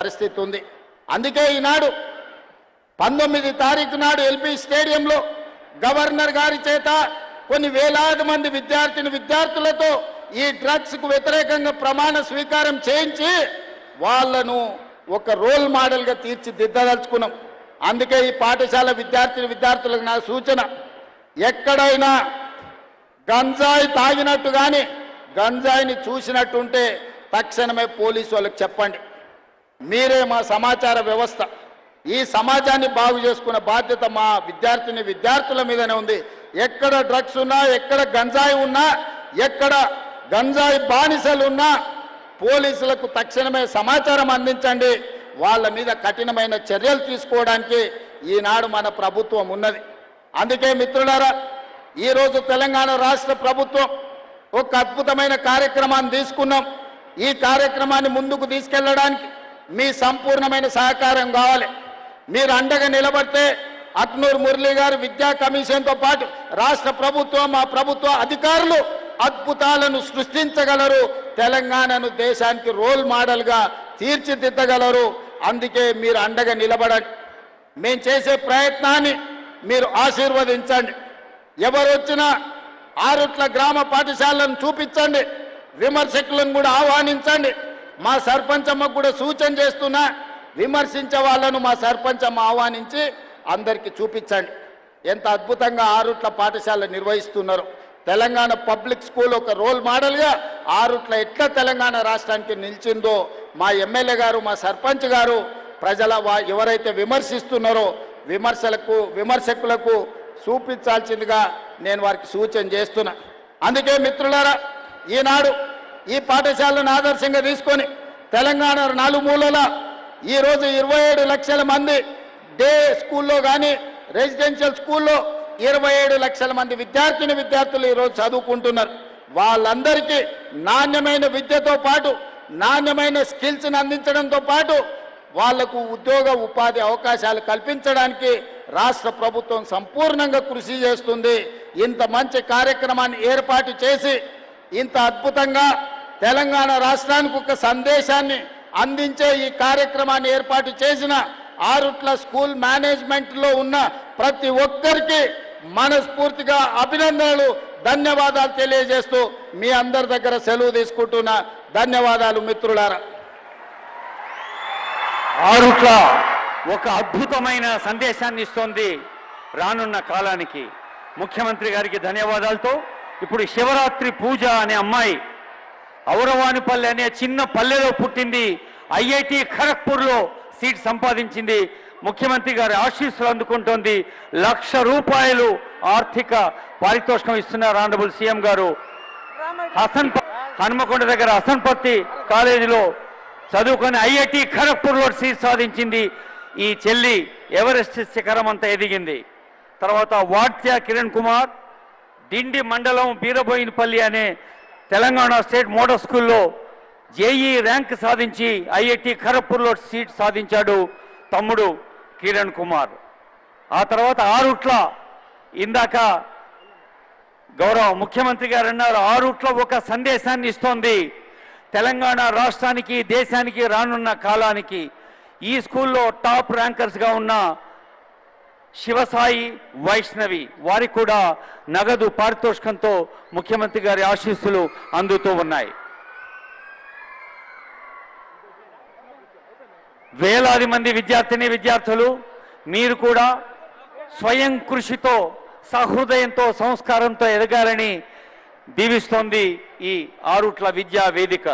పరిస్థితి ఉంది. అందుకే ఈనాడు 19 తారీఖు నాడు ఎల్బీ స్టేడియంలో గవర్నర్ గారి చేత కొన్ని వేలాది మంది విద్యార్థులతో ఈ డ్రగ్స్ కు వ్యతిరేకంగా ప్రమాణ స్వీకారం చేయించి వాళ్ళను ఒక రోల్ మోడల్ గా తీర్చిదిద్దదలుచుకున్నాం. అందుకే ఈ పాఠశాల విద్యార్థులకు నా సూచన, ఎక్కడైనా గంజాయి తాగినట్టు కానీ గంజాయిని చూసినట్టుంటే తక్షణమే పోలీసు వాళ్ళకి చెప్పండి. మీరే మా సమాచార వ్యవస్థ. ఈ సమాజాన్ని బాగు చేసుకున్న బాధ్యత మా విద్యార్థుల మీదనే ఉంది. ఎక్కడ డ్రగ్స్ ఉన్నా, ఎక్కడ గంజాయి ఉన్నా, ఎక్కడ గంజాయి బానిసలు ఉన్నా పోలీసులకు తక్షణమే సమాచారం అందించండి. వాళ్ళ మీద కఠినమైన చర్యలు తీసుకోవడానికి ఈనాడు మన ప్రభుత్వం ఉన్నది. అందుకే మిత్రులారా, ఈరోజు తెలంగాణ రాష్ట్ర ప్రభుత్వం ఒక అద్భుతమైన కార్యక్రమాన్ని తీసుకున్నాం. ఈ కార్యక్రమాన్ని ముందుకు తీసుకెళ్లడానికి మీ సంపూర్ణమైన సహకారం కావాలి. మీరు అండగా నిలబడితే అక్నూర్ మురళీ గారు విద్యా కమిషన్తో పాటు రాష్ట్ర ప్రభుత్వం, మా ప్రభుత్వ అధికారులు అద్భుతాలను సృష్టించగలరు. తెలంగాణను దేశానికి రోల్ మోడల్గా తీర్చిదిద్దగలరు. అందుకే మీరు అండగా నిలబడండి. మేము చేసే ప్రయత్నాన్ని మీరు ఆశీర్వదించండి. ఎవరు వచ్చినా ఆరుట్ల గ్రామ పాఠశాలను చూపించండి. విమర్శకులను కూడా ఆహ్వానించండి. మా సర్పంచమ్మకు కూడా సూచన చేస్తున్నా, విమర్శించే వాళ్ళను మా సర్పంచమ్మ ఆహ్వానించి అందరికీ చూపించండి ఎంత అద్భుతంగా ఆరుట్ల పాఠశాల నిర్వహిస్తున్నారు. తెలంగాణ పబ్లిక్ స్కూల్ ఒక రోల్ మోడల్గా ఆరుట్ల ఎట్లా తెలంగాణ రాష్ట్రానికి నిలిచిందో మా ఎమ్మెల్యే గారు, మా సర్పంచ్ గారు ఎవరైతే విమర్శిస్తున్నారో విమర్శకులకు చూపించాల్సిందిగా నేను వారికి సూచన చేస్తున్నా. అందుకే మిత్రులారా, ఈనాడు ఈ పాఠశాలను ఆదర్శంగా తీసుకొని తెలంగాణ నలుమూలల ఈరోజు 27 లక్షల మంది డే స్కూల్లో కానీ రెసిడెన్షియల్ స్కూల్లో 27 లక్షల మంది విద్యార్థులు ఈరోజు చదువుకుంటున్నారు. వాళ్ళందరికీ నాణ్యమైన విద్యతో పాటు నాణ్యమైన స్కిల్స్ని అందించడంతో పాటు వాళ్లకు ఉద్యోగ ఉపాధి అవకాశాలు కల్పించడానికి రాష్ట్ర ప్రభుత్వం సంపూర్ణంగా కృషి చేస్తుంది. ఇంత మంచి కార్యక్రమాన్ని ఏర్పాటు చేసి ఇంత అద్భుతంగా తెలంగాణ రాష్ట్రానికి ఒక సందేశాన్ని అందించే ఈ కార్యక్రమాన్ని ఏర్పాటు చేసిన ఆరుట్ల స్కూల్ మేనేజ్మెంట్లో ఉన్న ప్రతి ఒక్కరికి మనస్ఫూర్తిగా అభినందనలు, ధన్యవాదాలు తెలియజేస్తూ మీ అందరి దగ్గర సెలవు తీసుకుంటున్నా. ధన్యవాదాలు మిత్రులారా. ఆరుట్ల ఒక అద్భుతమైన సందేశాన్ని ఇస్తోంది రానున్న కాలానికి. ముఖ్యమంత్రి గారికి ధన్యవాదాలతో ఇప్పుడు శివరాత్రి పూజ అనే అమ్మాయి ఔరవానిపల్లె అనే చిన్న పల్లెలో పుట్టింది. ఐఐటి ఖరగ్పూర్లో సీట్ సంపాదించింది. ముఖ్యమంత్రి గారి ఆశీస్సులు అందుకుంటోంది. ₹1,00,000 ఆర్థిక పారితోషికం ఇస్తున్నారు ఆనరబుల్ సీఎం గారు. హనుమకొండ దగ్గర హసన్పర్తి కాలేజీలో చదువుకొని ఐఐటి ఖరగ్పూర్లో సీట్ సాధించింది. ఈ చెల్లి ఎవరెస్ట్ శిఖరం అంతా ఎదిగింది. తర్వాత వాట్య కిరణ్ కుమార్ డిండి మండలం బీరబోయినపల్లి అనే తెలంగాణ స్టేట్ మోడల్ స్కూల్లో జేఈ ర్యాంక్ సాధించి ఐఐటి ఖరగ్పూర్లో సీట్ సాధించాడు తమ్ముడు కిరణ్ కుమార్. ఆ తర్వాత ఆరుట్ల, ఇందాక గౌరవ ముఖ్యమంత్రి గారు అన్నారు, ఆరుట్ల ఒక సందేశాన్ని ఇస్తోంది తెలంగాణ రాష్ట్రానికి, దేశానికి, రానున్న కాలానికి. ఈ స్కూల్లో టాప్ ర్యాంకర్స్గా ఉన్న శివసాయి, వైష్ణవి వారికి కూడా నగదు పారితోషికంతో ముఖ్యమంత్రి గారి ఆశీస్సులు అందుతూ ఉన్నాయి. వేలాది మంది విద్యార్థులు మీరు కూడా స్వయం కృషితో, సహృదయంతో, సంస్కారంతో ఎదగాలని దీవిస్తోంది ఈ ఆరుట్ల విద్యా వేదిక.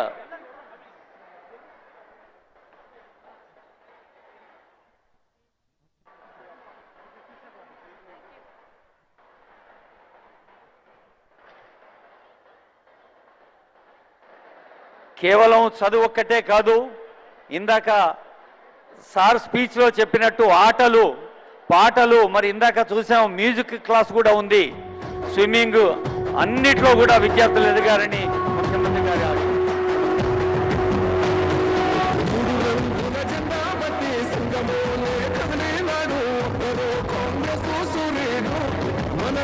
కేవలం చదువు ఒక్కటే కాదు, ఇందాక సార్ స్పీచ్లో చెప్పినట్టు ఆటలు, పాటలు, మరి ఇందాక చూసాం మ్యూజిక్ క్లాస్ కూడా ఉంది, స్విమ్మింగ్, అన్నిట్లో కూడా విద్యార్థులు ఎదగారని ముఖ్యమంత్రి గారి ఆశ.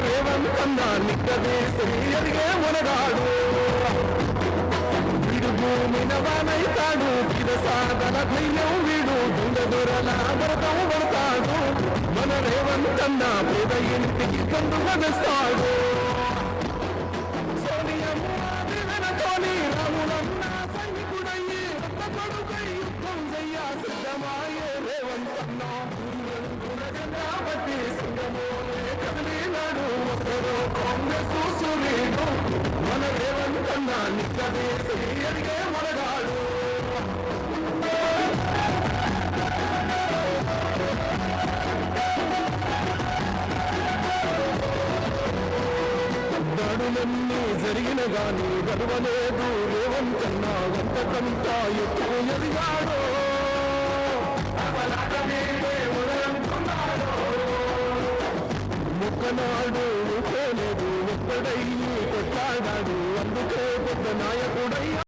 రేవంతన్నా నిక్కదే ఎదిగే మునగాడు. మినవానైతాడు పిరసాదల ధైర్యం వీడు దొంగ దొరల భరతం పడతాడు మన రేవంతన్న పేద ఇంటికి కందువ తెస్తాడు సోనియమ్మ దివెనతోని రాములన్న సైనికుడయ్యి రక్త కొడుకై యుద్ధం చెయ్య సిద్ధమాయే రేవంతన్న బట్టి సింగమోలే కదిలినాడు ఒకరు కాంగ్రెస్ సూర్యుడు మన రేవంతన్న నిక్కదేసి ఎదిగే మొనగాడు దాడులన్నీ జరిగిన గాని గడవలేదు రేవంతన్న వంతకంతా ఎక్కువ ఎదిగాడు ముక్కనాడు పోలేదు ఒక్కడయ్యి కొట్లాడాడు అందుకే పెద్ద నాయకుడయ్యా